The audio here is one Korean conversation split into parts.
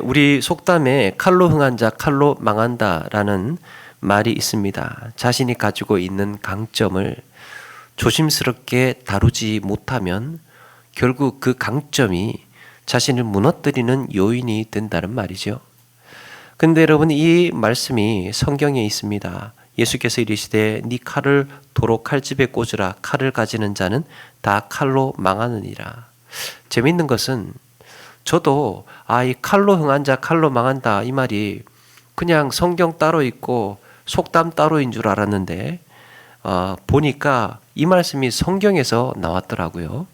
우리 속담에 칼로 흥한 자 칼로 망한다라는 말이 있습니다. 자신이 가지고 있는 강점을 조심스럽게 다루지 못하면 결국 그 강점이 자신을 무너뜨리는 요인이 된다는 말이죠. 근데 여러분, 이 말씀이 성경에 있습니다. 예수께서 이르시되 네 칼을 도로 칼집에 꽂으라. 칼을 가지는 자는 다 칼로 망하느니라. 재밌는 것은 저도 이 칼로 흥한 자 칼로 망한다 이 말이 그냥 성경 따로 있고 속담 따로인 줄 알았는데 보니까 이 말씀이 성경에서 나왔더라고요.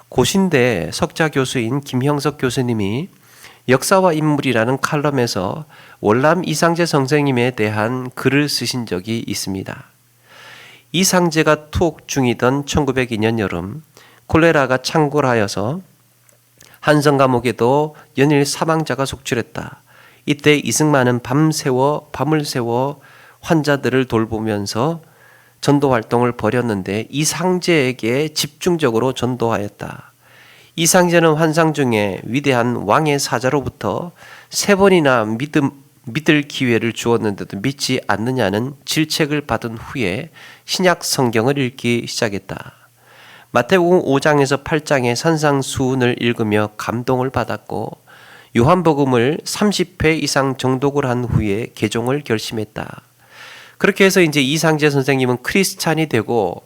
고신대 석좌 교수인 김형석 교수님이 역사와 인물이라는 칼럼에서 월남 이상재 선생님에 대한 글을 쓰신 적이 있습니다. 이상재가 투옥 중이던 1902년 여름 콜레라가 창궐하여서 한성 감옥에도 연일 사망자가 속출했다. 이때 이승만은 밤을 새워 환자들을 돌보면서 전도 활동을 벌였는데 이상재에게 집중적으로 전도하였다. 이상재는 환상 중에 위대한 왕의 사자로부터 3번이나 믿을 기회를 주었는데도 믿지 않느냐는 질책을 받은 후에 신약 성경을 읽기 시작했다. 마태복음 5장에서 8장의 산상수훈을 읽으며 감동을 받았고 요한복음을 30회 이상 정독을 한 후에 개종을 결심했다. 그렇게 해서 이제 이상재 선생님은 크리스찬이 되고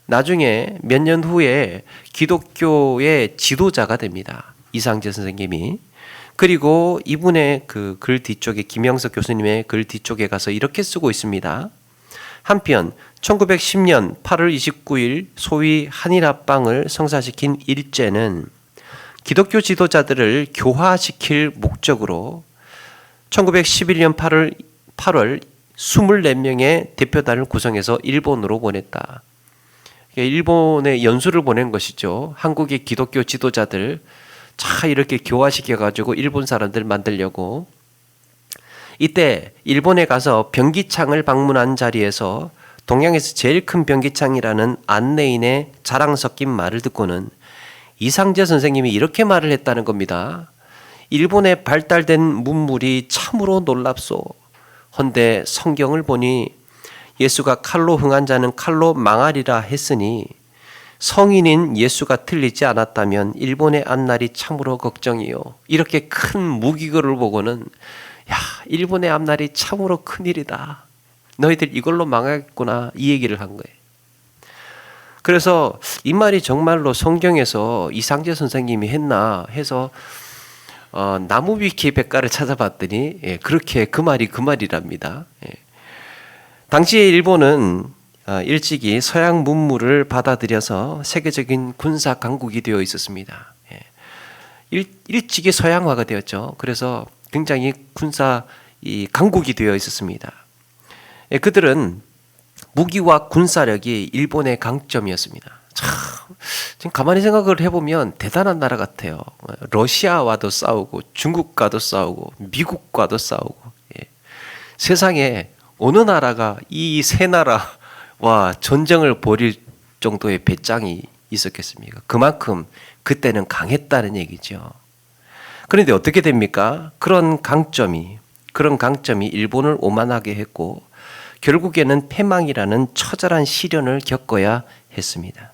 나중에 몇 년 후에 기독교의 지도자가 됩니다. 이상재 선생님이. 그리고 이분의 그 글 뒤쪽에 김영석 교수님의 글 뒤쪽에 가서 이렇게 쓰고 있습니다. 한편 1910년 8월 29일 소위 한일합방을 성사시킨 일제는 기독교 지도자들을 교화시킬 목적으로 1911년 8월 24명의 대표단을 구성해서 일본으로 보냈다. 일본에 연수를 보낸 것이죠. 한국의 기독교 지도자들 이렇게 교화시켜가지고 일본 사람들 만들려고. 이때 일본에 가서 변기창을 방문한 자리에서 동양에서 제일 큰 변기창이라는 안내인의 자랑 섞인 말을 듣고는 이상재 선생님이 이렇게 말을 했다는 겁니다. 일본에 발달된 문물이 참으로 놀랍소. 헌데 성경을 보니 예수가 칼로 흥한 자는 칼로 망하리라 했으니 성인인 예수가 틀리지 않았다면 일본의 앞날이 참으로 걱정이요. 이렇게 큰 무기글을 보고는 일본의 앞날이 참으로 큰일이다. 너희들 이걸로 망하겠구나 이 얘기를 한 거예요. 그래서 이 말이 정말로 성경에서 이상재 선생님이 했나 해서 나무위키 백과를 찾아봤더니 그렇게 그 말이랍니다. 당시에 일본은 일찍이 서양 문물을 받아들여서 세계적인 군사 강국이 되어 있었습니다. 일찍이 서양화가 되었죠. 그래서 굉장히 군사 강국이 되어 있었습니다. 그들은 무기와 군사력이 일본의 강점이었습니다. 지금 가만히 생각을 해보면 대단한 나라 같아요. 러시아와도 싸우고 중국과도 싸우고 미국과도 싸우고 세상에 어느 나라가 이 세 나라와 전쟁을 벌일 정도의 배짱이 있었겠습니까? 그만큼 그때는 강했다는 얘기죠. 그런데 어떻게 됩니까? 그런 강점이 일본을 오만하게 했고 결국에는 패망이라는 처절한 시련을 겪어야 했습니다.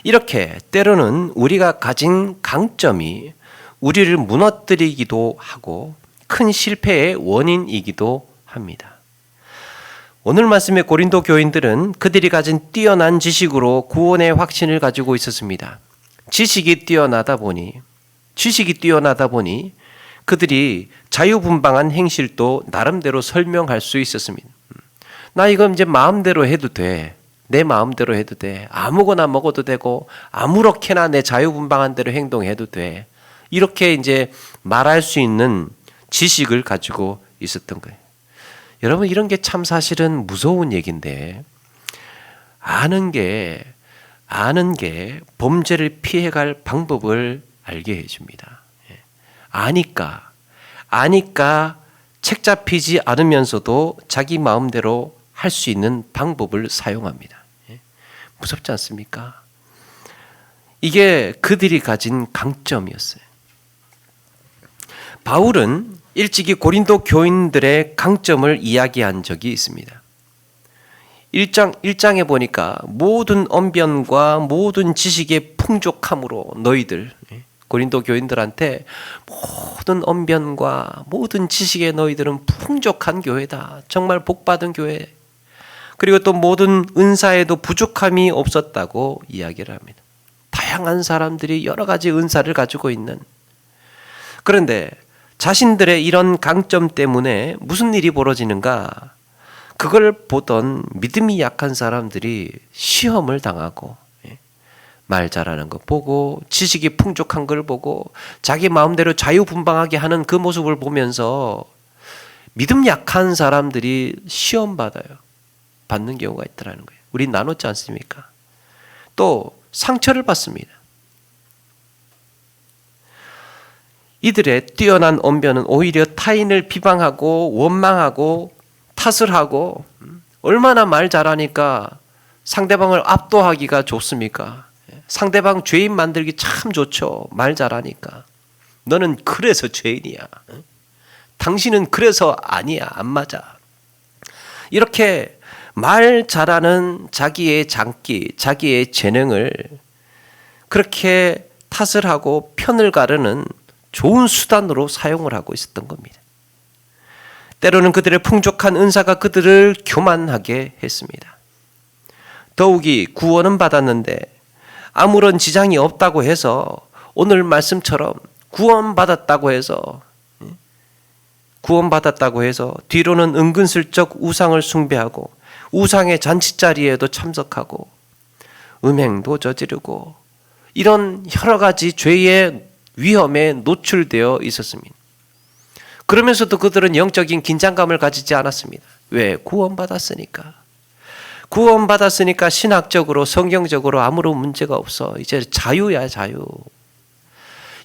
이렇게 때로는 우리가 가진 강점이 우리를 무너뜨리기도 하고 큰 실패의 원인이기도 합니다. 오늘 말씀의 고린도 교인들은 그들이 가진 뛰어난 지식으로 구원의 확신을 가지고 있었습니다. 지식이 뛰어나다 보니 그들이 자유분방한 행실도 나름대로 설명할 수 있었습니다. 나 이거 이제 마음대로 해도 돼. 내 마음대로 해도 돼. 아무거나 먹어도 되고 아무렇게나 내 자유분방한 대로 행동해도 돼. 이렇게 이제 말할 수 있는 지식을 가지고 있었던 거예요. 여러분, 이런 게 참 사실은 무서운 얘기인데 아는 게 범죄를 피해갈 방법을 알게 해줍니다. 아니까 책 잡히지 않으면서도 자기 마음대로 할 수 있는 방법을 사용합니다. 무섭지 않습니까? 이게 그들이 가진 강점이었어요. 바울은 일찍이 고린도 교인들의 강점을 이야기한 적이 있습니다. 1장에 보니까 모든 언변과 모든 지식의 풍족함으로 너희들, 고린도 교인들한테 모든 언변과 모든 지식의 너희들은 풍족한 교회다. 정말 복받은 교회. 그리고 또 모든 은사에도 부족함이 없었다고 이야기를 합니다. 다양한 사람들이 여러 가지 은사를 가지고 있는. 그런데 자신들의 이런 강점 때문에 무슨 일이 벌어지는가? 그걸 보던 믿음이 약한 사람들이 시험을 당하고, 말 잘하는 거 보고 지식이 풍족한 걸 보고 자기 마음대로 자유분방하게 하는 그 모습을 보면서 믿음 약한 사람들이 시험 받는 경우가 있더라는 거예요. 우리 나눴지 않습니까? 또 상처를 받습니다. 이들의 뛰어난 언변은 오히려 타인을 비방하고 원망하고 탓을 하고, 얼마나 말 잘하니까 상대방을 압도하기가 좋습니까? 상대방 죄인 만들기 참 좋죠. 말 잘하니까. 너는 그래서 죄인이야. 당신은 그래서 아니야. 안 맞아. 이렇게 말 잘하는 자기의 장기, 자기의 재능을 그렇게 탓을 하고 편을 가르는 좋은 수단으로 사용을 하고 있었던 겁니다. 때로는 그들의 풍족한 은사가 그들을 교만하게 했습니다. 더욱이 구원은 받았는데 아무런 지장이 없다고 해서 오늘 말씀처럼 구원받았다고 해서 뒤로는 은근슬쩍 우상을 숭배하고 우상의 잔치자리에도 참석하고 음행도 저지르고 이런 여러 가지 죄의 위험에 노출되어 있었습니다. 그러면서도 그들은 영적인 긴장감을 가지지 않았습니다. 왜? 구원받았으니까. 신학적으로 성경적으로 아무런 문제가 없어. 이제 자유야, 자유.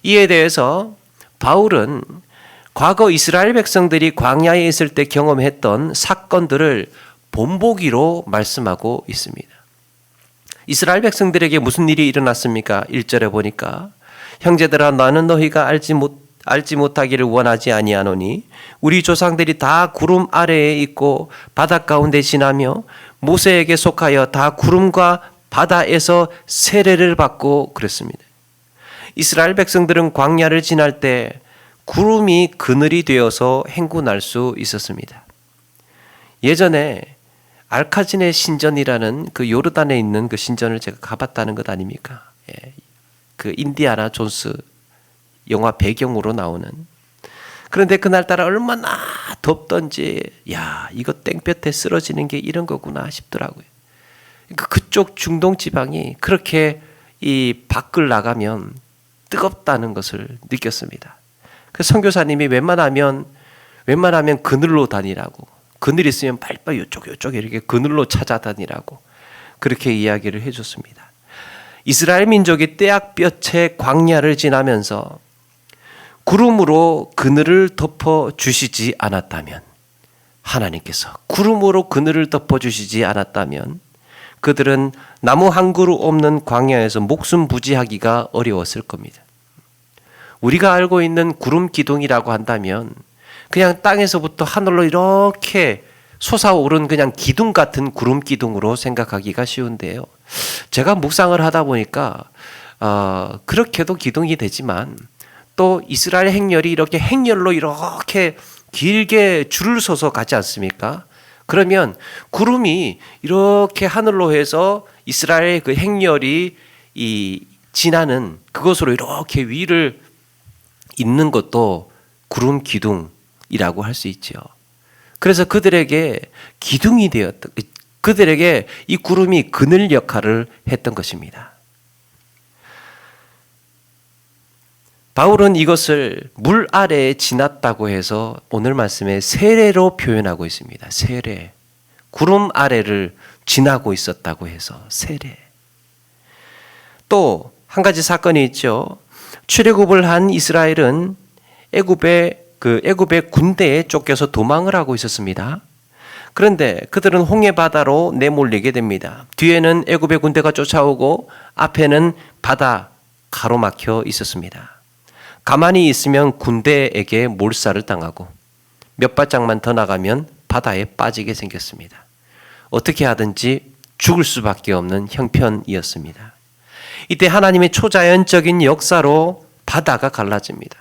이에 대해서 바울은 과거 이스라엘 백성들이 광야에 있을 때 경험했던 사건들을 본보기로 말씀하고 있습니다. 이스라엘 백성들에게 무슨 일이 일어났습니까? 1절에 보니까 형제들아 나는 너희가 알지 못하기를 원하지 아니하노니 우리 조상들이 다 구름 아래에 있고 바다 가운데 지나며 모세에게 속하여 다 구름과 바다에서 세례를 받고 그랬습니다. 이스라엘 백성들은 광야를 지날 때 구름이 그늘이 되어서 행군할 수 있었습니다. 예전에 알카진의 신전이라는 그 요르단에 있는 그 신전을 제가 가봤다는 것 아닙니까? 그 인디아나 존스 영화 배경으로 나오는. 그런데 그날따라 얼마나 덥던지 이거 땡볕에 쓰러지는 게 이런 거구나 싶더라고요. 그쪽 중동 지방이 그렇게 이 밖을 나가면 뜨겁다는 것을 느꼈습니다. 그 선교사님이 웬만하면 그늘로 다니라고, 그늘 있으면 빨리빨리 이쪽 이렇게 그늘로 찾아다니라고 그렇게 이야기를 해줬습니다. 이스라엘 민족이 떼약볕의 광야를 지나면서 구름으로 그늘을 덮어주시지 않았다면, 하나님께서 구름으로 그늘을 덮어주시지 않았다면 그들은 나무 한 그루 없는 광야에서 목숨 부지하기가 어려웠을 겁니다. 우리가 알고 있는 구름 기둥이라고 한다면 그냥 땅에서부터 하늘로 이렇게 솟아오른 그냥 기둥 같은 구름 기둥으로 생각하기가 쉬운데요. 제가 묵상을 하다 보니까 그렇게도 기둥이 되지만 또 이스라엘 행렬이 이렇게 행렬로 이렇게 길게 줄을 서서 가지 않습니까? 그러면 구름이 이렇게 하늘로 해서 이스라엘 그 행렬이 지나는 그것으로 이렇게 위를 잇는 것도 구름 기둥이라고 할 수 있죠. 그래서 그들에게 기둥이 그들에게 이 구름이 그늘 역할을 했던 것입니다. 바울은 이것을 물 아래에 지났다고 해서 오늘 말씀에 세례로 표현하고 있습니다. 세례. 구름 아래를 지나고 있었다고 해서 세례. 또 한 가지 사건이 있죠. 출애굽을 한 이스라엘은 애굽의 군대에 쫓겨서 도망을 하고 있었습니다. 그런데 그들은 홍해 바다로 내몰리게 됩니다. 뒤에는 애굽의 군대가 쫓아오고 앞에는 바다 가로막혀 있었습니다. 가만히 있으면 군대에게 몰살을 당하고 몇 발짝만 더 나가면 바다에 빠지게 생겼습니다. 어떻게 하든지 죽을 수밖에 없는 형편이었습니다. 이때 하나님의 초자연적인 역사로 바다가 갈라집니다.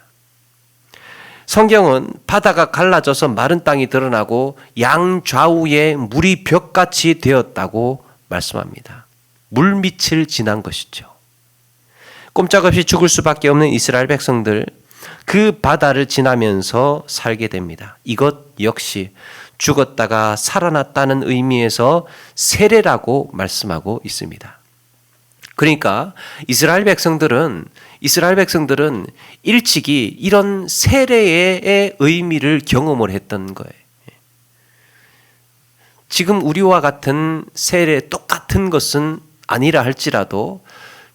성경은 바다가 갈라져서 마른 땅이 드러나고 양좌우에 물이 벽같이 되었다고 말씀합니다. 물밑을 지난 것이죠. 꼼짝없이 죽을 수밖에 없는 이스라엘 백성들, 그 바다를 지나면서 살게 됩니다. 이것 역시 죽었다가 살아났다는 의미에서 세례라고 말씀하고 있습니다. 그러니까 이스라엘 백성들은 일찍이 이런 세례의 의미를 경험을 했던 거예요. 지금 우리와 같은 세례 똑같은 것은 아니라 할지라도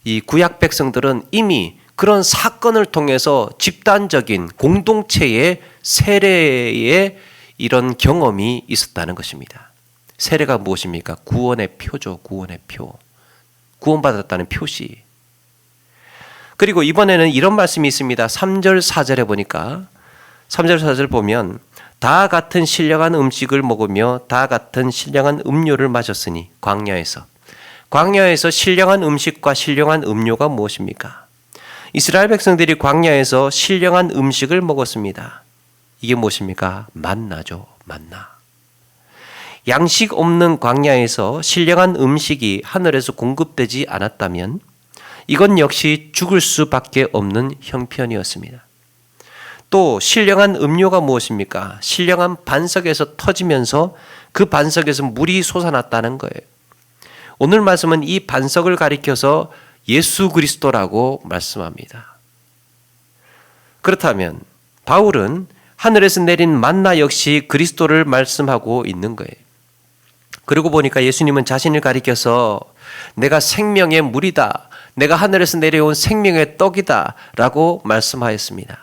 이 구약 백성들은 이미 그런 사건을 통해서 집단적인 공동체의 세례의 이런 경험이 있었다는 것입니다. 세례가 무엇입니까? 구원의 표죠. 구원의 표. 구원받았다는 표시. 그리고 이번에는 이런 말씀이 있습니다. 3절 4절에 보니까 3절 4절 보면 다 같은 신령한 음식을 먹으며 다 같은 신령한 음료를 마셨으니 광야에서 신령한 음식과 신령한 음료가 무엇입니까? 이스라엘 백성들이 광야에서 신령한 음식을 먹었습니다. 이게 무엇입니까? 만나죠. 만나. 양식 없는 광야에서 신령한 음식이 하늘에서 공급되지 않았다면 이건 역시 죽을 수밖에 없는 형편이었습니다. 또 신령한 음료가 무엇입니까? 신령한 반석에서 터지면서 그 반석에서 물이 솟아났다는 거예요. 오늘 말씀은 이 반석을 가리켜서 예수 그리스도라고 말씀합니다. 그렇다면 바울은 하늘에서 내린 만나 역시 그리스도를 말씀하고 있는 거예요. 그리고 보니까 예수님은 자신을 가리켜서 내가 생명의 물이다, 내가 하늘에서 내려온 생명의 떡이다 라고 말씀하였습니다.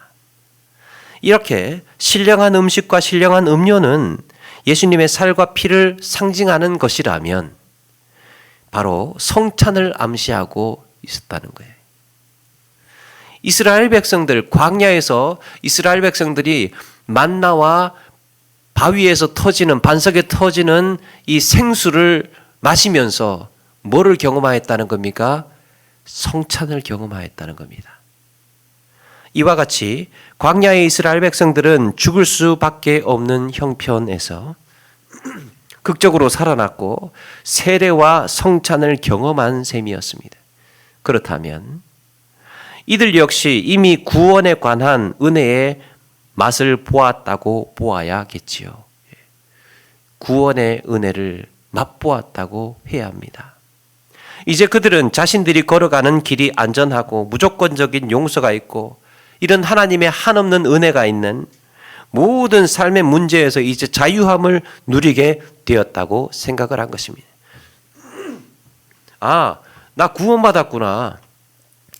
이렇게 신령한 음식과 신령한 음료는 예수님의 살과 피를 상징하는 것이라면 바로 성찬을 암시하고 있었다는 거예요. 이스라엘 백성들, 광야에서 이스라엘 백성들이 만나와 바위에서 터지는, 반석에 터지는 이 생수를 마시면서 뭐를 경험하였다는 겁니까? 성찬을 경험하였다는 겁니다. 이와 같이 광야의 이스라엘 백성들은 죽을 수밖에 없는 형편에서 극적으로 살아났고 세례와 성찬을 경험한 셈이었습니다. 그렇다면 이들 역시 이미 구원에 관한 은혜의 맛을 보았다고 보아야겠지요. 구원의 은혜를 맛보았다고 해야 합니다. 이제 그들은 자신들이 걸어가는 길이 안전하고 무조건적인 용서가 있고 이런 하나님의 한없는 은혜가 있는 모든 삶의 문제에서 이제 자유함을 누리게 되었다고 생각을 한 것입니다. 아, 나 구원받았구나.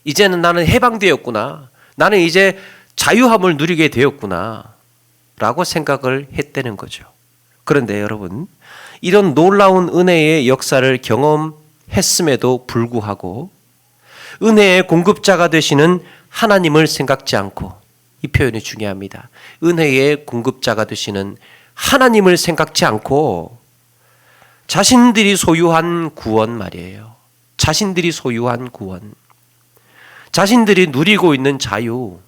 이제는 나는 해방되었구나. 나는 이제 자유함을 누리게 되었구나. 라고 생각을 했다는 거죠. 그런데 여러분, 이런 놀라운 은혜의 역사를 경험했음에도 불구하고 은혜의 공급자가 되시는 하나님을 생각지 않고, 이 표현이 중요합니다. 은혜의 공급자가 되시는 하나님을 생각지 않고 자신들이 소유한 구원 말이에요. 자신들이 소유한 구원. 자신들이 누리고 있는 자유.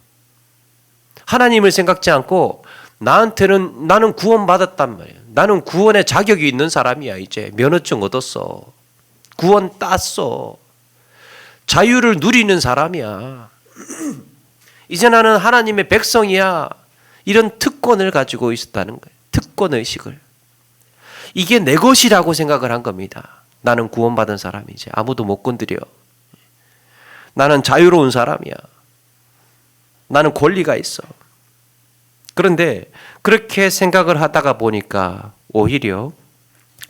하나님을 생각지 않고 나는 구원받았단 말이에요. 나는 구원의 자격이 있는 사람이야. 이제 면허증 얻었어. 구원 땄어. 자유를 누리는 사람이야. 이제 나는 하나님의 백성이야. 이런 특권을 가지고 있었다는 거예요. 특권의식을. 이게 내 것이라고 생각을 한 겁니다. 나는 구원받은 사람이지. 아무도 못 건드려. 나는 자유로운 사람이야. 나는 권리가 있어. 그런데 그렇게 생각을 하다가 보니까 오히려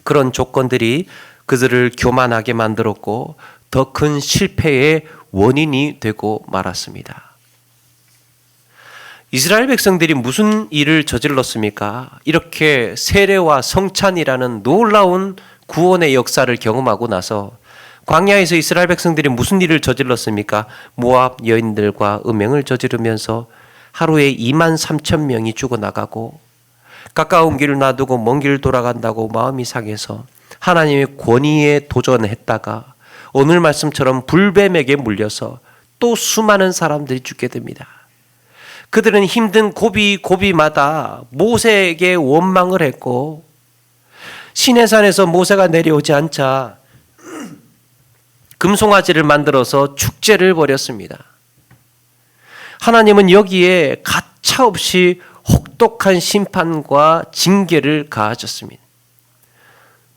그런 조건들이 그들을 교만하게 만들었고 더 큰 실패의 원인이 되고 말았습니다. 이스라엘 백성들이 무슨 일을 저질렀습니까? 이렇게 세례와 성찬이라는 놀라운 구원의 역사를 경험하고 나서 광야에서 이스라엘 백성들이 무슨 일을 저질렀습니까? 모압 여인들과 음행을 저지르면서 하루에 2만 3천 명이 죽어나가고 가까운 길을 놔두고 먼 길을 돌아간다고 마음이 상해서 하나님의 권위에 도전했다가 오늘 말씀처럼 불뱀에게 물려서 또 수많은 사람들이 죽게 됩니다. 그들은 힘든 고비마다 모세에게 원망을 했고 시내산에서 모세가 내려오지 않자 금송아지를 만들어서 축제를 벌였습니다. 하나님은 여기에 가차없이 혹독한 심판과 징계를 가하셨습니다.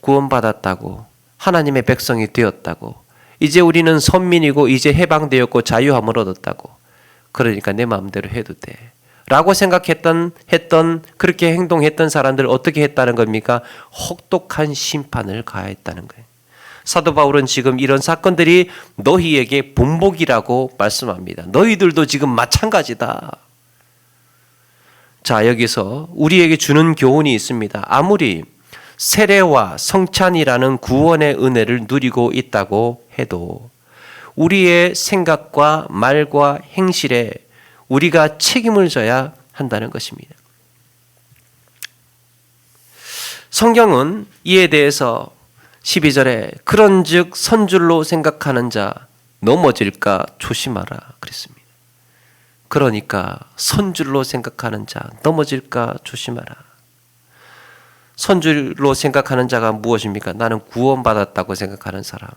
구원받았다고, 하나님의 백성이 되었다고, 이제 우리는 선민이고 이제 해방되었고 자유함을 얻었다고, 그러니까 내 마음대로 해도 돼 라고 생각했던 그렇게 행동했던 사람들 어떻게 했다는 겁니까? 혹독한 심판을 가했다는 거예요. 사도 바울은 지금 이런 사건들이 너희에게 본보기라고 말씀합니다. 너희들도 지금 마찬가지다. 자, 여기서 우리에게 주는 교훈이 있습니다. 아무리 세례와 성찬이라는 구원의 은혜를 누리고 있다고 해도 우리의 생각과 말과 행실에 우리가 책임을 져야 한다는 것입니다. 성경은 이에 대해서 12절에 그런즉 선줄로 생각하는 자 넘어질까 조심하라 그랬습니다. 그러니까 선줄로 생각하는 자 넘어질까 조심하라. 선줄로 생각하는 자가 무엇입니까? 나는 구원받았다고 생각하는 사람,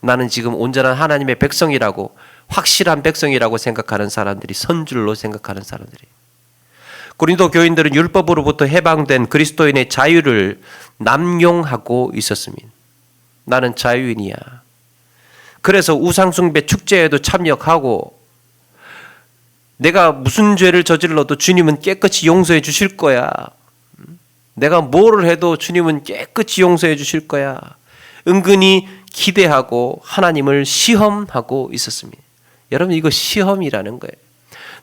나는 지금 온전한 하나님의 백성이라고, 확실한 백성이라고 생각하는 사람들이 선줄로 생각하는 사람들이. 고린도 교인들은 율법으로부터 해방된 그리스도인의 자유를 남용하고 있었습니다. 나는 자유인이야. 그래서 우상숭배 축제에도 참여하고 내가 무슨 죄를 저질러도 주님은 깨끗이 용서해 주실 거야. 내가 뭐를 해도 주님은 깨끗이 용서해 주실 거야. 은근히 기대하고 하나님을 시험하고 있었습니다. 여러분, 이거 시험이라는 거예요.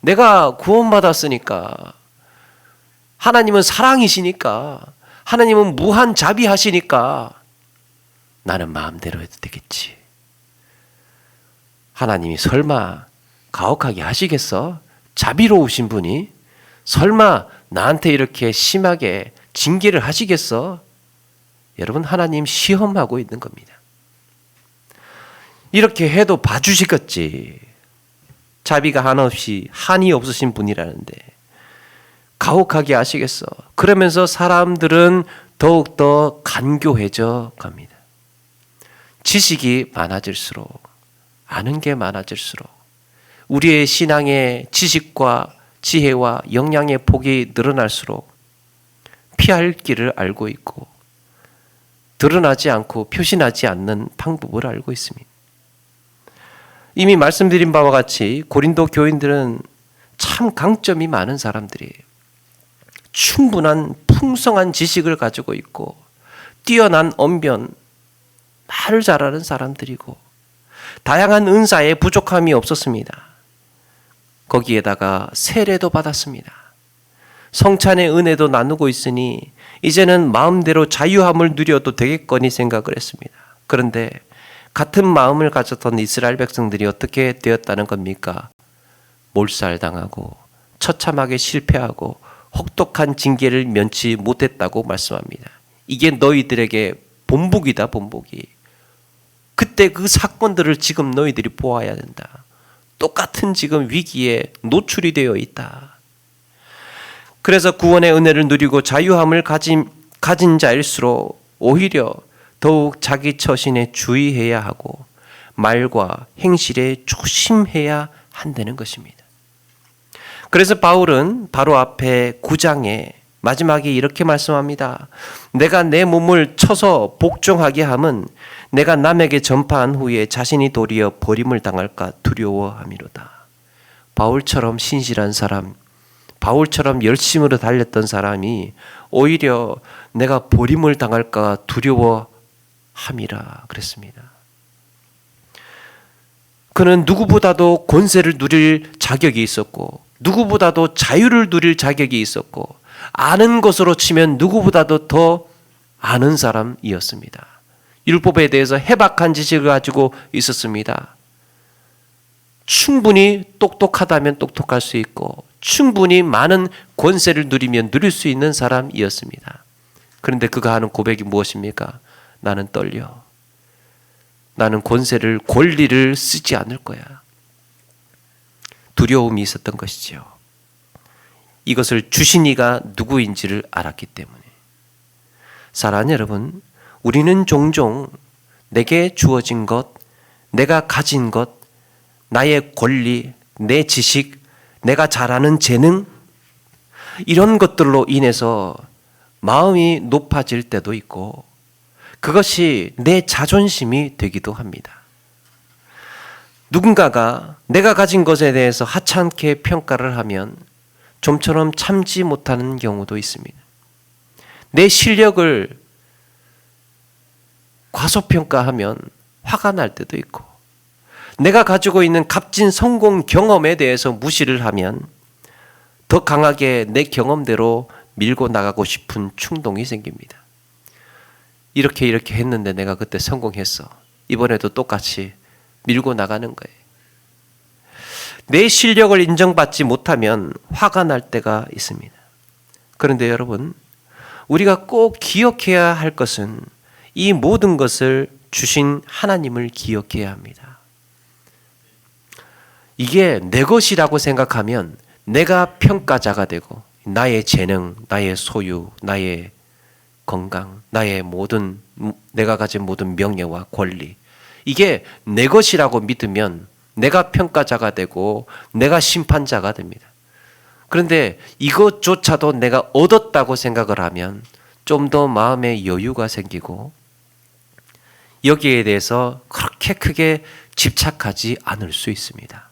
내가 구원받았으니까, 하나님은 사랑이시니까, 하나님은 무한 자비하시니까 나는 마음대로 해도 되겠지. 하나님이 설마 가혹하게 하시겠어? 자비로우신 분이 설마 나한테 이렇게 심하게 징계를 하시겠어? 여러분, 하나님 시험하고 있는 겁니다. 이렇게 해도 봐주시겠지. 자비가 한이 없으신 분이라는데 가혹하게 하시겠어? 그러면서 사람들은 더욱더 간교해져 갑니다. 지식이 많아질수록, 아는 게 많아질수록 우리의 신앙의 지식과 지혜와 역량의 폭이 늘어날수록 피할 길을 알고 있고 드러나지 않고 표시나지 않는 방법을 알고 있습니다. 이미 말씀드린 바와 같이 고린도 교인들은 참 강점이 많은 사람들이에요. 충분한 풍성한 지식을 가지고 있고 뛰어난 언변, 말을 잘하는 사람들이고 다양한 은사에 부족함이 없었습니다. 거기에다가 세례도 받았습니다. 성찬의 은혜도 나누고 있으니 이제는 마음대로 자유함을 누려도 되겠거니 생각을 했습니다. 그런데 같은 마음을 가졌던 이스라엘 백성들이 어떻게 되었다는 겁니까? 몰살당하고 처참하게 실패하고 혹독한 징계를 면치 못했다고 말씀합니다. 이게 너희들에게 본보기다, 본보기. 그때 그 사건들을 지금 너희들이 보아야 된다. 똑같은 지금 위기에 노출이 되어 있다. 그래서 구원의 은혜를 누리고 자유함을 가진 자일수록 오히려 더욱 자기 처신에 주의해야 하고 말과 행실에 조심해야 한다는 것입니다. 그래서 바울은 바로 앞에 9장에 마지막에 이렇게 말씀합니다. 내가 내 몸을 쳐서 복종하게 함은 내가 남에게 전파한 후에 자신이 도리어 버림을 당할까 두려워함이로다. 바울처럼 신실한 사람, 바울처럼 열심으로 달렸던 사람이 오히려 내가 버림을 당할까 두려워함이라 그랬습니다. 그는 누구보다도 권세를 누릴 자격이 있었고 누구보다도 자유를 누릴 자격이 있었고 아는 것으로 치면 누구보다도 더 아는 사람이었습니다. 율법에 대해서 해박한 지식을 가지고 있었습니다. 충분히 똑똑하다면 똑똑할 수 있고 충분히 많은 권세를 누리면 누릴 수 있는 사람이었습니다. 그런데 그가 하는 고백이 무엇입니까? 나는 떨려. 나는 권리를 쓰지 않을 거야. 두려움이 있었던 것이지요. 이것을 주신 이가 누구인지를 알았기 때문에. 사랑하는 여러분, 우리는 종종 내게 주어진 것, 내가 가진 것, 나의 권리, 내 지식, 내가 잘하는 재능, 이런 것들로 인해서 마음이 높아질 때도 있고 그것이 내 자존심이 되기도 합니다. 누군가가 내가 가진 것에 대해서 하찮게 평가를 하면 좀처럼 참지 못하는 경우도 있습니다. 내 실력을 과소평가하면 화가 날 때도 있고 내가 가지고 있는 값진 성공 경험에 대해서 무시를 하면 더 강하게 내 경험대로 밀고 나가고 싶은 충동이 생깁니다. 이렇게 했는데 내가 그때 성공했어. 이번에도 똑같이 밀고 나가는 거예요. 내 실력을 인정받지 못하면 화가 날 때가 있습니다. 그런데 여러분, 우리가 꼭 기억해야 할 것은 이 모든 것을 주신 하나님을 기억해야 합니다. 이게 내 것이라고 생각하면 내가 평가자가 되고 나의 재능, 나의 소유, 나의 건강, 내가 가진 모든 명예와 권리, 이게 내 것이라고 믿으면 내가 평가자가 되고 내가 심판자가 됩니다. 그런데 이것조차도 내가 얻었다고 생각을 하면 좀 더 마음의 여유가 생기고 여기에 대해서 그렇게 크게 집착하지 않을 수 있습니다.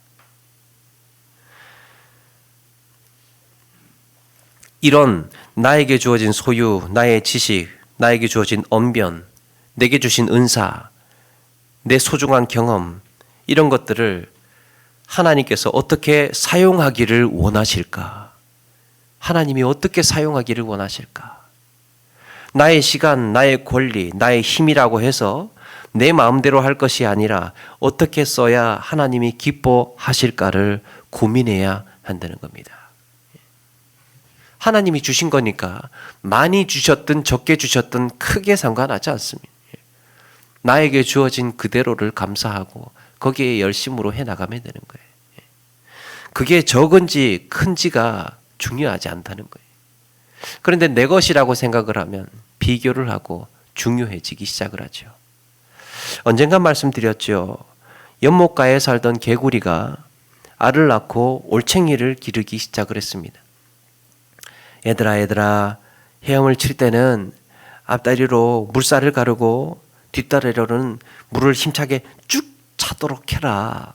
이런 나에게 주어진 소유, 나의 지식, 나에게 주어진 언변, 내게 주신 은사, 내 소중한 경험, 이런 것들을 하나님께서 어떻게 사용하기를 원하실까? 하나님이 어떻게 사용하기를 원하실까? 나의 시간, 나의 권리, 나의 힘이라고 해서 내 마음대로 할 것이 아니라 어떻게 써야 하나님이 기뻐하실까를 고민해야 한다는 겁니다. 하나님이 주신 거니까 많이 주셨든 적게 주셨든 크게 상관하지 않습니다. 나에게 주어진 그대로를 감사하고 거기에 열심으로 해나가면 되는 거예요. 그게 적은지 큰지가 중요하지 않다는 거예요. 그런데 내 것이라고 생각을 하면 비교를 하고 중요해지기 시작을 하죠. 언젠가 말씀드렸죠. 연못가에 살던 개구리가 알을 낳고 올챙이를 기르기 시작을 했습니다. 얘들아 헤엄을 칠 때는 앞다리로 물살을 가르고 뒷다리로는 물을 힘차게 쭉 차도록 해라.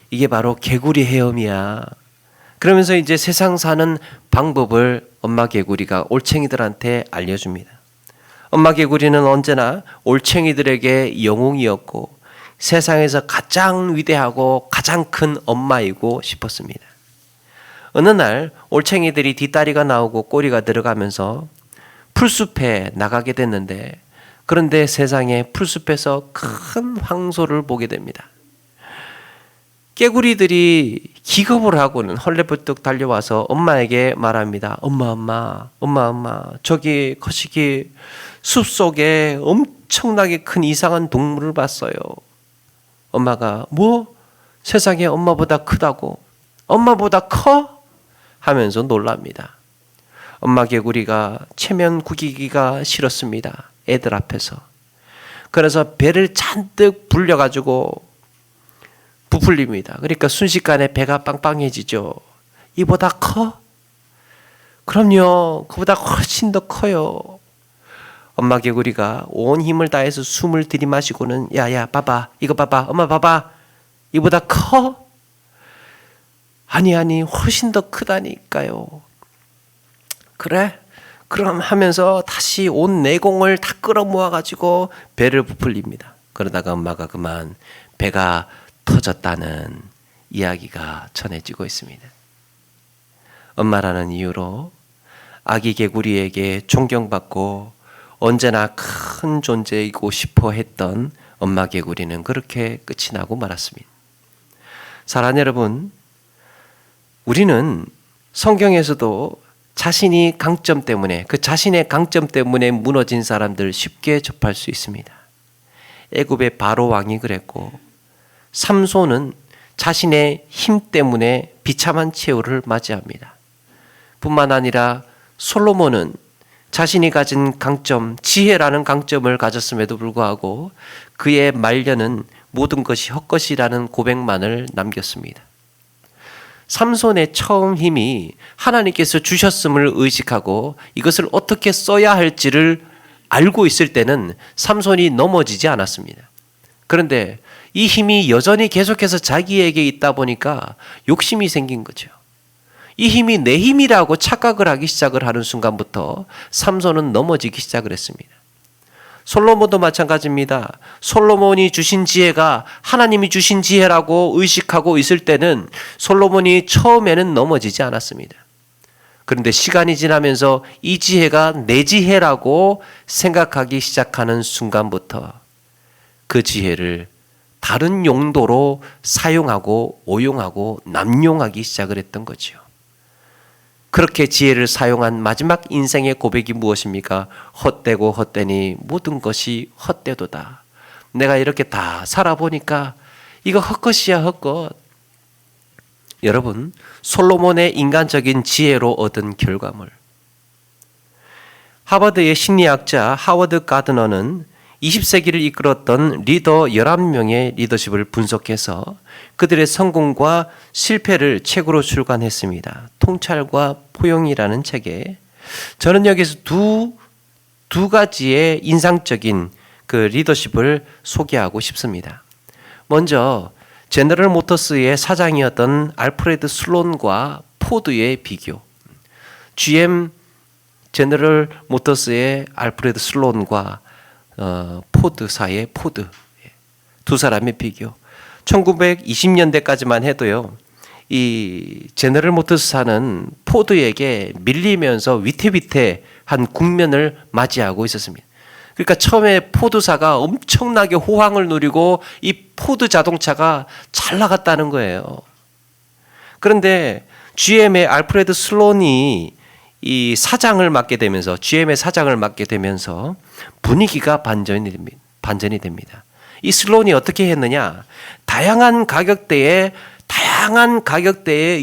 이게 바로 개구리 헤엄이야. 그러면서 이제 세상 사는 방법을 엄마 개구리가 올챙이들한테 알려줍니다. 엄마 개구리는 언제나 올챙이들에게 영웅이었고 세상에서 가장 위대하고 가장 큰 엄마이고 싶었습니다. 어느 날 올챙이들이 뒷다리가 나오고 꼬리가 들어가면서 풀숲에 나가게 됐는데 그런데 세상에 풀숲에서 큰 황소를 보게 됩니다. 깨구리들이 기겁을 하고는 헐레벌떡 달려와서 엄마에게 말합니다. 엄마, 저기 거시기 숲속에 엄청나게 큰 이상한 동물을 봤어요. 엄마가 뭐? 세상에 엄마보다 크다고? 엄마보다 커? 하면서 놀랍니다. 엄마 개구리가 체면 구기기가 싫었습니다. 애들 앞에서. 그래서 배를 잔뜩 불려가지고 부풀립니다. 그러니까 순식간에 배가 빵빵해지죠. 이보다 커? 그럼요. 그보다 훨씬 더 커요. 엄마 개구리가 온 힘을 다해서 숨을 들이마시고는 야야 봐봐. 이거 봐봐. 엄마 봐봐. 이보다 커? 아니 훨씬 더 크다니까요. 그래? 그럼 하면서 다시 온 내공을 다 끌어모아가지고 배를 부풀립니다. 그러다가 엄마가 그만 배가 터졌다는 이야기가 전해지고 있습니다. 엄마라는 이유로 아기 개구리에게 존경받고 언제나 큰 존재이고 싶어 했던 엄마 개구리는 그렇게 끝이 나고 말았습니다. 사랑하는 여러분, 우리는 성경에서도 자신이 강점 때문에, 그 자신의 강점 때문에 무너진 사람들 쉽게 접할 수 있습니다. 애굽의 바로 왕이 그랬고, 삼손은 자신의 힘 때문에 비참한 최후를 맞이합니다. 뿐만 아니라 솔로몬은 자신이 가진 강점, 지혜라는 강점을 가졌음에도 불구하고 그의 말년은 모든 것이 헛것이라는 고백만을 남겼습니다. 삼손의 처음 힘이 하나님께서 주셨음을 의식하고 이것을 어떻게 써야 할지를 알고 있을 때는 삼손이 넘어지지 않았습니다. 그런데 이 힘이 여전히 계속해서 자기에게 있다 보니까 욕심이 생긴 거죠. 이 힘이 내 힘이라고 착각을 하기 시작을 하는 순간부터 삼손은 넘어지기 시작을 했습니다. 솔로몬도 마찬가지입니다. 솔로몬이 주신 지혜가 하나님이 주신 지혜라고 의식하고 있을 때는 솔로몬이 처음에는 넘어지지 않았습니다. 그런데 시간이 지나면서 이 지혜가 내 지혜라고 생각하기 시작하는 순간부터 그 지혜를 다른 용도로 사용하고 오용하고 남용하기 시작을 했던 거죠. 그렇게 지혜를 사용한 마지막 인생의 고백이 무엇입니까? 헛되고 헛되니 모든 것이 헛되도다. 내가 이렇게 다 살아보니까 이거 헛것이야, 헛것. 여러분, 솔로몬의 인간적인 지혜로 얻은 결과물. 하버드의 심리학자 하워드 가드너는 20세기를 이끌었던 리더 11명의 리더십을 분석해서 그들의 성공과 실패를 책으로 출간했습니다. 통찰과 포용이라는 책에 저는 여기서 두 가지의 인상적인 그 리더십을 소개하고 싶습니다. 먼저 제너럴 모터스의 사장이었던 알프레드 슬론과 포드의 비교. GM 제너럴 모터스의 알프레드 슬론과 포드사의 포드, 두 사람의 비교. 1920년대까지만 해도요, 이 제너럴 모터스사는 포드에게 밀리면서 위태위태한 국면을 맞이하고 있었습니다. 그러니까 처음에 포드사가 엄청나게 호황을 누리고 이 포드 자동차가 잘 나갔다는 거예요. 그런데 GM의 알프레드 슬론이 이 사장을 맡게 되면서, GM의 사장을 맡게 되면서 분위기가 반전이 됩니다. 이 슬론이 어떻게 했느냐? 다양한 가격대의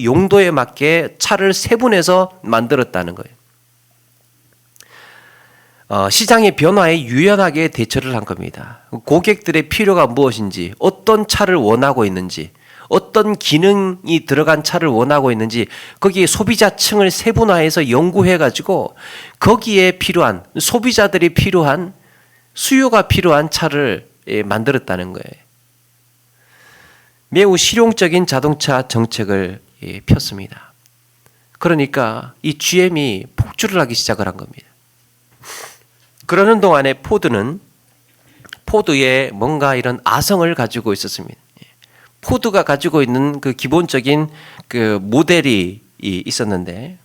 용도에 맞게 차를 세분해서 만들었다는 거예요. 시장의 변화에 유연하게 대처를 한 겁니다. 고객들의 필요가 무엇인지, 어떤 차를 원하고 있는지, 어떤 기능이 들어간 차를 원하고 있는지 거기에 소비자층을 세분화해서 연구해가지고 거기에 필요한, 소비자들이 필요한, 수요가 필요한 차를 만들었다는 거예요. 매우 실용적인 자동차 정책을 폈습니다. 그러니까 이 GM이 폭주를 하기 시작을 한 겁니다. 그러는 동안에 포드의 뭔가 이런 아성을 가지고 있었습니다. 포드가 가지고 있는 그 기본적인 그 모델이 있었는데,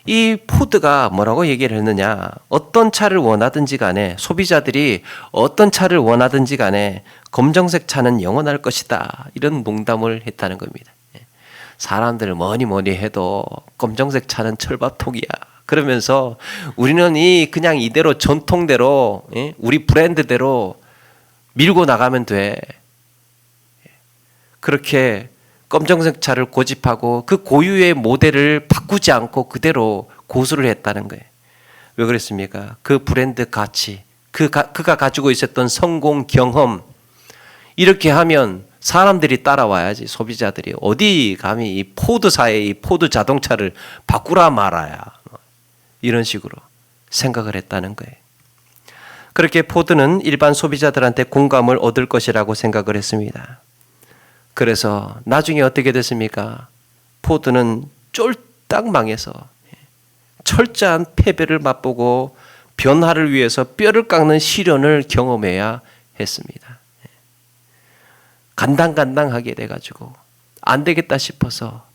이 포드가 뭐라고 얘기를 했느냐? 어떤 차를 원하든지 간에, 소비자들이 어떤 차를 원하든지 간에 검정색 차는 영원할 것이다, 이런 농담을 했다는 겁니다. 사람들 뭐니 해도 검정색 차는 철밥통이야. 그러면서 우리는 그냥 이대로 전통대로, 우리 브랜드대로 밀고 나가면 돼. 그렇게 검정색 차를 고집하고 그 고유의 모델을 바꾸지 않고 그대로 고수를 했다는 거예요. 왜 그랬습니까? 그 브랜드 가치, 그가 가지고 있었던 성공 경험, 이렇게 하면 사람들이 따라와야지. 소비자들이 어디 감히 이 포드사의 이 포드 자동차를 바꾸라 말아야, 이런 식으로 생각을 했다는 거예요. 그렇게 포드는 일반 소비자들한테 공감을 얻을 것이라고 생각을 했습니다. 그래서 나중에 어떻게 됐습니까? 포드는 쫄딱 망해서 철저한 패배를 맛보고 변화를 위해서 뼈를 깎는 시련을 경험해야 했습니다. 간당간당하게 돼가지고 안 되겠다 싶어서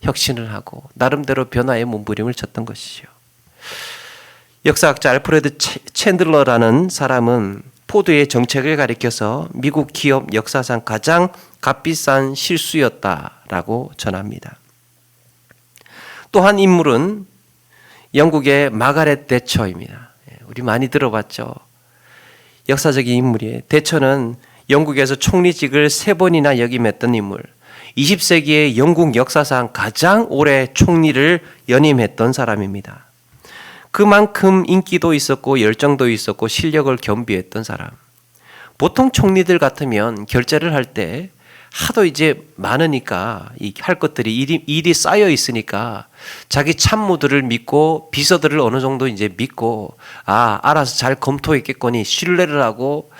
혁신을 하고 나름대로 변화의 몸부림을 쳤던 것이죠. 역사학자 알프레드 챈들러라는 사람은 포드의 정책을 가리켜서 미국 기업 역사상 가장 값비싼 실수였다라고 전합니다. 또 한 인물은 영국의 마가렛 대처입니다. 우리 많이 들어봤죠. 역사적인 인물이에요. 대처는 영국에서 총리직을 3번이나 역임했던 인물, 20세기의 영국 역사상 가장 오래 총리를 연임했던 사람입니다. 그만큼 인기도 있었고 열정도 있었고 실력을 겸비했던 사람. 보통 총리들 같으면 결재를 할 때 하도 이제 많으니까 할 것들이 일이 쌓여 있으니까 자기 참모들을 믿고 비서들을 어느 정도 이제 믿고 알아서 잘 검토했겠거니 신뢰를 하고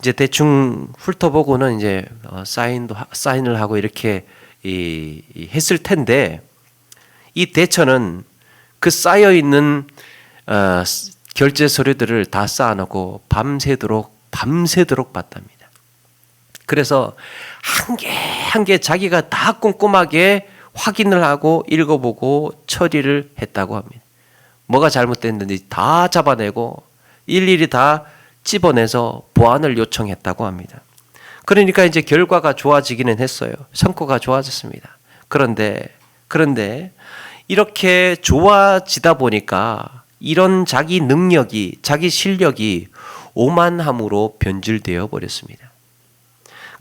이제 대충 훑어보고는 이제 사인을 하고 이렇게 했을 텐데, 이 대처는 그 쌓여 있는 결제 서류들을 다 쌓아놓고 밤새도록 봤답니다. 그래서 한 개 한 개 자기가 다 꼼꼼하게 확인을 하고 읽어보고 처리를 했다고 합니다. 뭐가 잘못됐는지 다 잡아내고 일일이 다 집어내서 보완을 요청했다고 합니다. 그러니까 이제 결과가 좋아지기는 했어요. 성과가 좋아졌습니다. 그런데 이렇게 좋아지다 보니까 이런 자기 능력이, 자기 실력이 오만함으로 변질되어 버렸습니다.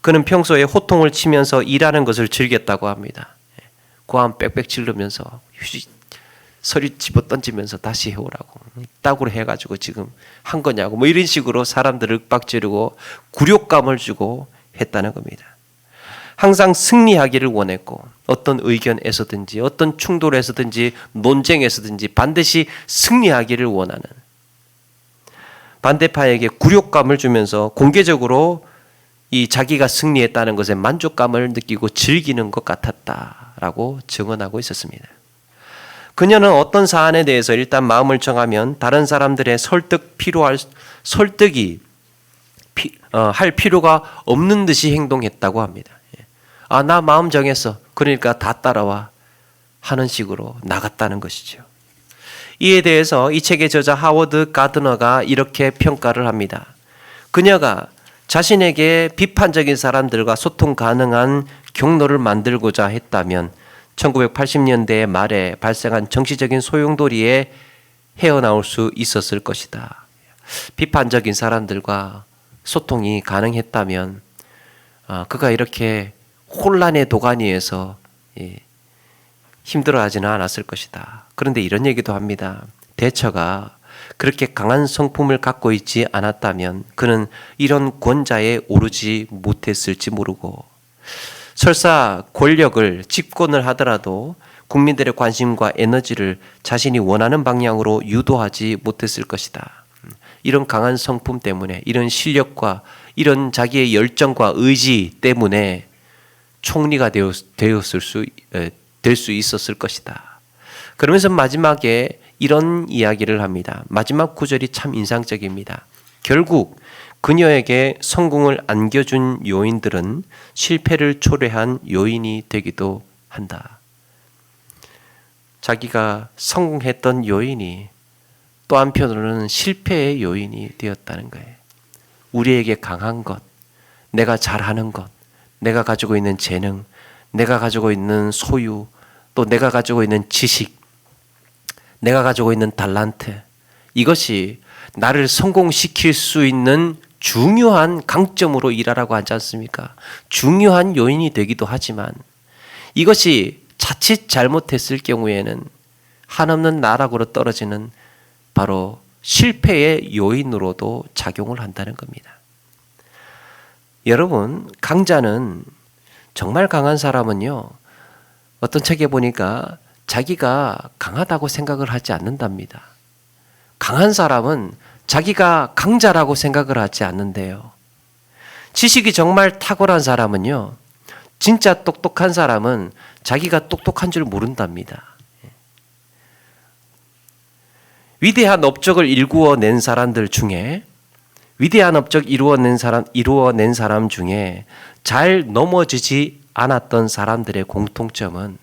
그는 평소에 호통을 치면서 일하는 것을 즐겼다고 합니다. 고함 빽빽 지르면서 서류 집어 던지면서 다시 해오라고, 따구로 해가지고 지금 한 거냐고, 뭐 이런 식으로 사람들을 윽박지르고 굴욕감을 주고 했다는 겁니다. 항상 승리하기를 원했고 어떤 의견에서든지 어떤 충돌에서든지 논쟁에서든지 반드시 승리하기를 원하는, 반대파에게 굴욕감을 주면서 공개적으로 이 자기가 승리했다는 것에 만족감을 느끼고 즐기는 것 같았다라고 증언하고 있었습니다. 그녀는 어떤 사안에 대해서 일단 마음을 정하면 다른 사람들의 설득이 할 필요가 없는 듯이 행동했다고 합니다. 나 마음 정했어. 그러니까 다 따라와 하는 식으로 나갔다는 것이죠. 이에 대해서 이 책의 저자 하워드 가드너가 이렇게 평가를 합니다. 그녀가 자신에게 비판적인 사람들과 소통 가능한 경로를 만들고자 했다면 1980년대 말에 발생한 정치적인 소용돌이에 헤어나올 수 있었을 것이다. 비판적인 사람들과 소통이 가능했다면 그가 이렇게 혼란의 도가니에서 힘들어하지는 않았을 것이다. 그런데 이런 얘기도 합니다. 대처가 그렇게 강한 성품을 갖고 있지 않았다면 그는 이런 권좌에 오르지 못했을지 모르고, 설사 권력을 집권을 하더라도 국민들의 관심과 에너지를 자신이 원하는 방향으로 유도하지 못했을 것이다. 이런 강한 성품 때문에, 이런 실력과 이런 자기의 열정과 의지 때문에 총리가 될 수 있었을 것이다. 그러면서 마지막에 이런 이야기를 합니다. 마지막 구절이 참 인상적입니다. 결국 그녀에게 성공을 안겨준 요인들은 실패를 초래한 요인이 되기도 한다. 자기가 성공했던 요인이 또 한편으로는 실패의 요인이 되었다는 거예요. 우리에게 강한 것, 내가 잘하는 것, 내가 가지고 있는 재능, 내가 가지고 있는 소유, 또 내가 가지고 있는 지식, 내가 가지고 있는 달란트, 이것이 나를 성공시킬 수 있는 중요한 강점으로 일하라고 하지 않습니까? 중요한 요인이 되기도 하지만 이것이 자칫 잘못했을 경우에는 한없는 나락으로 떨어지는 바로 실패의 요인으로도 작용을 한다는 겁니다. 여러분, 강자는, 정말 강한 사람은요, 어떤 책에 보니까 자기가 강하다고 생각을 하지 않는답니다. 강한 사람은 자기가 강자라고 생각을 하지 않는데요. 지식이 정말 탁월한 사람은요, 진짜 똑똑한 사람은 자기가 똑똑한 줄 모른답니다. 위대한 업적을 이루어낸 사람들 중에, 위대한 업적 이루어낸 사람 중에 잘 넘어지지 않았던 사람들의 공통점은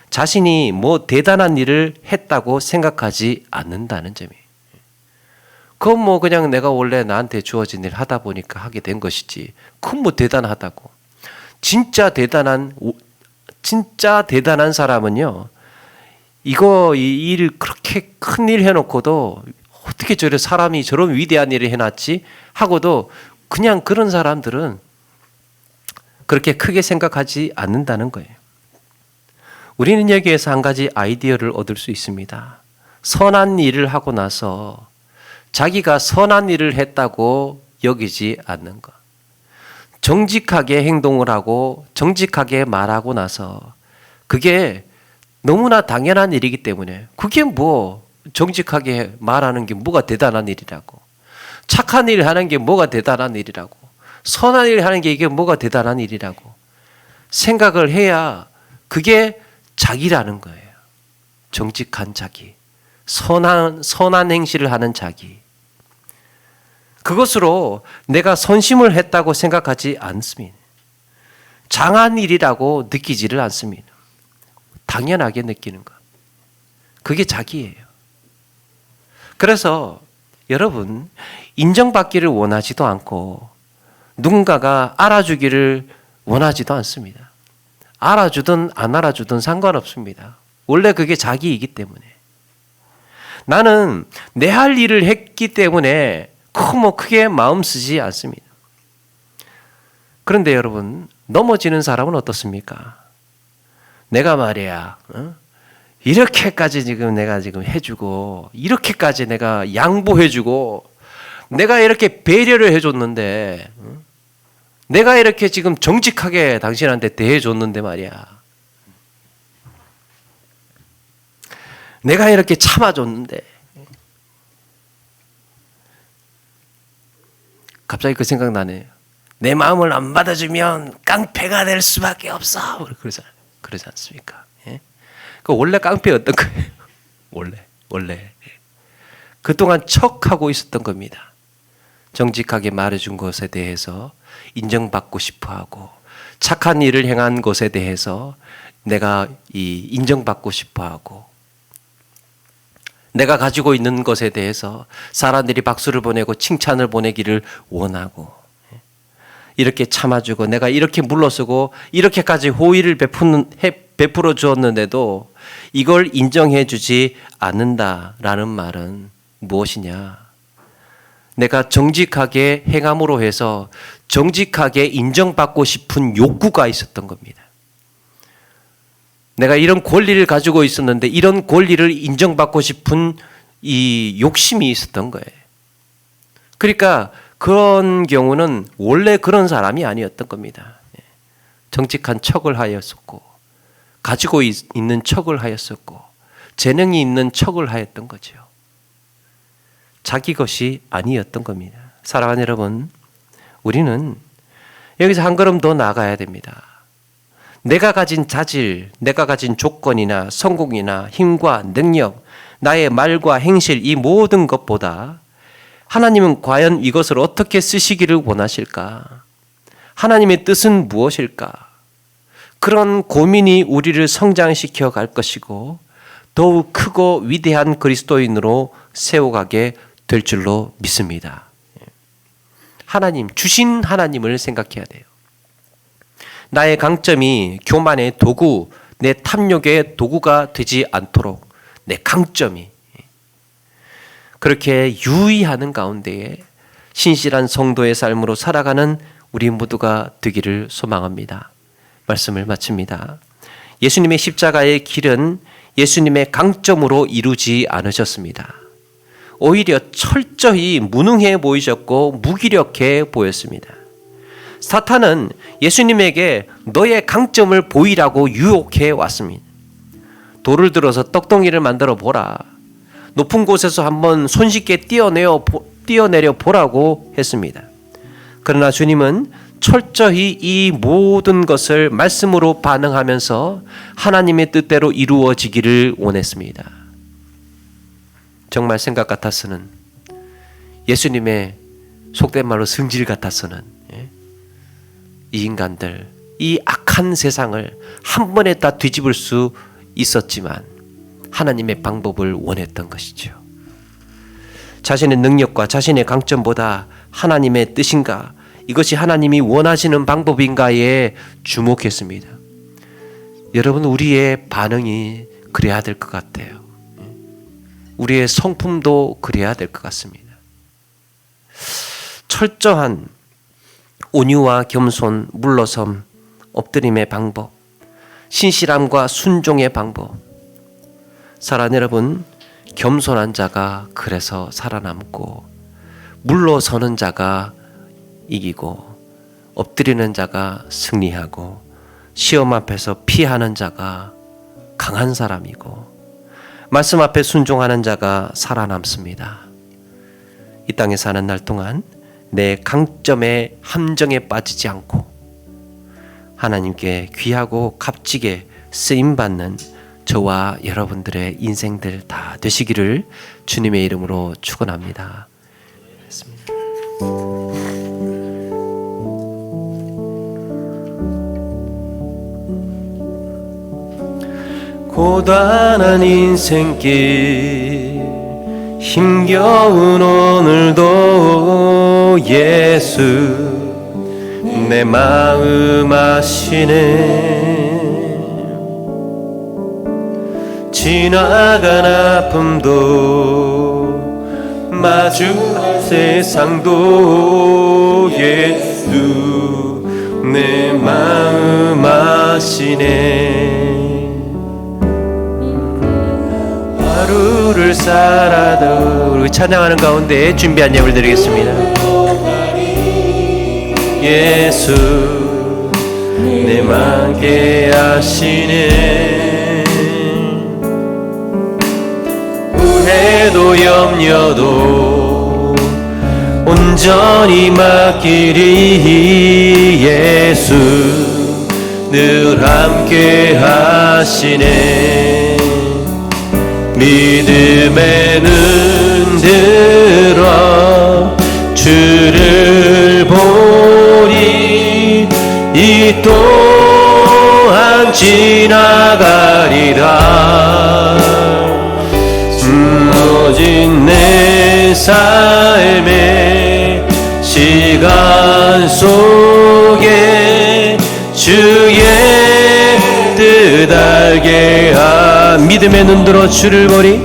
자신이 뭐 대단한 일을 했다고 생각하지 않는다는 점이에요. 그건 뭐 그냥 내가 원래 나한테 주어진 일 하다 보니까 하게 된 것이지. 그건 뭐 대단하다고. 진짜 대단한 사람은요. 이 일 그렇게 큰 일 해놓고도 어떻게 사람이 저런 위대한 일을 해놨지 하고도 그냥 그런 사람들은 그렇게 크게 생각하지 않는다는 거예요. 우리는 여기에서 한 가지 아이디어를 얻을 수 있습니다. 선한 일을 하고 나서 자기가 선한 일을 했다고 여기지 않는 것. 정직하게 행동을 하고 정직하게 말하고 나서 그게 너무나 당연한 일이기 때문에 그게 뭐 정직하게 말하는 게 뭐가 대단한 일이라고. 착한 일 하는 게 뭐가 대단한 일이라고. 선한 일 하는 게 이게 뭐가 대단한 일이라고 생각을 해야 그게 자기라는 거예요. 정직한 자기. 선한 행실을 하는 자기. 그것으로 내가 선심을 했다고 생각하지 않습니다. 장한 일이라고 느끼지를 않습니다. 당연하게 느끼는 것. 그게 자기예요. 그래서 여러분, 인정받기를 원하지도 않고 누군가가 알아주기를 원하지도 않습니다. 알아주든 안 알아주든 상관없습니다. 원래 그게 자기이기 때문에. 나는 내 할 일을 했기 때문에 크게 마음 쓰지 않습니다. 그런데 여러분, 넘어지는 사람은 어떻습니까? 내가 말이야, 이렇게까지 내가 해주고, 이렇게까지 내가 양보해주고, 내가 이렇게 배려를 해줬는데, 내가 이렇게 지금 정직하게 당신한테 대해줬는데 말이야. 내가 이렇게 참아줬는데. 갑자기 그 생각 나네요. 내 마음을 안 받아주면 깡패가 될 수밖에 없어. 그러지 않습니까? 예? 그 원래 깡패였던 거예요. 원래. 그동안 척하고 있었던 겁니다. 정직하게 말해준 것에 대해서 인정받고 싶어하고 착한 일을 행한 것에 대해서 내가 인정받고 싶어하고 내가 가지고 있는 것에 대해서 사람들이 박수를 보내고 칭찬을 보내기를 원하고 이렇게 참아주고 내가 이렇게 물러서고 이렇게까지 호의를 베풀어 주었는데도 이걸 인정해 주지 않는다라는 말은 무엇이냐? 내가 정직하게 행함으로 해서 정직하게 인정받고 싶은 욕구가 있었던 겁니다. 내가 이런 권리를 가지고 있었는데 이런 권리를 인정받고 싶은 이 욕심이 있었던 거예요. 그러니까 그런 경우는 원래 그런 사람이 아니었던 겁니다. 정직한 척을 하였었고 가지고 있는 척을 하였었고 재능이 있는 척을 하였던 거죠. 자기 것이 아니었던 겁니다. 사랑하는 여러분, 우리는 여기서 한 걸음 더 나아가야 됩니다. 내가 가진 자질, 내가 가진 조건이나 성공이나 힘과 능력, 나의 말과 행실 이 모든 것보다 하나님은 과연 이것을 어떻게 쓰시기를 원하실까? 하나님의 뜻은 무엇일까? 그런 고민이 우리를 성장시켜 갈 것이고 더욱 크고 위대한 그리스도인으로 세워가게 될 줄로 믿습니다. 주신 하나님을 생각해야 돼요. 나의 강점이 교만의 도구, 내 탐욕의 도구가 되지 않도록 내 강점이 그렇게 유의하는 가운데에 신실한 성도의 삶으로 살아가는 우리 모두가 되기를 소망합니다. 말씀을 마칩니다. 예수님의 십자가의 길은 예수님의 강점으로 이루지 않으셨습니다. 오히려 철저히 무능해 보이셨고 무기력해 보였습니다. 사탄은 예수님에게 너의 강점을 보이라고 유혹해 왔습니다. 돌을 들어서 떡덩이를 만들어 보라. 높은 곳에서 한번 손쉽게 뛰어내려 보라고 했습니다. 그러나 주님은 철저히 이 모든 것을 말씀으로 반응하면서 하나님의 뜻대로 이루어지기를 원했습니다. 정말 생각 같아서는 예수님의 속된 말로 성질 같아서는 이 인간들, 이 악한 세상을 한 번에 다 뒤집을 수 있었지만 하나님의 방법을 원했던 것이죠. 자신의 능력과 자신의 강점보다 하나님의 뜻인가, 이것이 하나님이 원하시는 방법인가에 주목했습니다. 여러분, 우리의 반응이 그래야 될 것 같아요. 우리의 성품도 그래야 될 것 같습니다. 철저한 온유와 겸손, 물러섬, 엎드림의 방법, 신실함과 순종의 방법. 사랑하는 여러분, 겸손한 자가 그래서 살아남고, 물러서는 자가 이기고, 엎드리는 자가 승리하고, 시험 앞에서 피하는 자가 강한 사람이고, 말씀 앞에 순종하는 자가 살아남습니다. 이 땅에 사는 날 동안 내 강점의 함정에 빠지지 않고 하나님께 귀하고 값지게 쓰임받는 저와 여러분들의 인생들 다 되시기를 주님의 이름으로 축원합니다. 고단한 인생길 힘겨운 오늘도 예수 내 마음 아시네. 지나간 아픔도 마주할 세상도 예수 내 마음 아시네. 하루를 살아도 우리 찬양하는 가운데 준비한 예물 드리겠습니다. 예수 내 맘께 하시네. 후회도 염려도 온전히 맡기리. 예수 늘 함께 하시네. 믿음에 눈 들어 주를 보리. 이 또한 지나가리라. 숨어진 내 삶의 시간 속에 주의 뜻 알게 믿음의 눈 들어 주를 보리.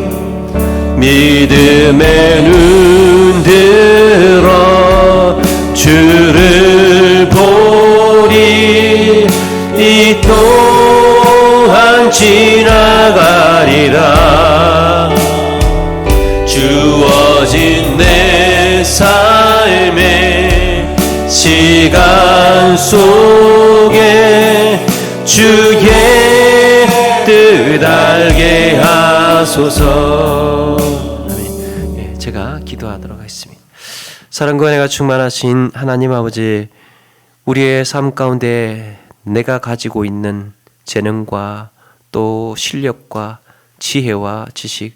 믿음의 눈 들어 주를 보리. 이 또한 지나가리라. 주어진 내 삶의 시간 속에 주의 뜻 알게 하소서. 제가 기도하도록 하겠습니다. 사랑과 은혜가 충만하신 하나님 아버지, 우리의 삶 가운데 내가 가지고 있는 재능과 또 실력과 지혜와 지식,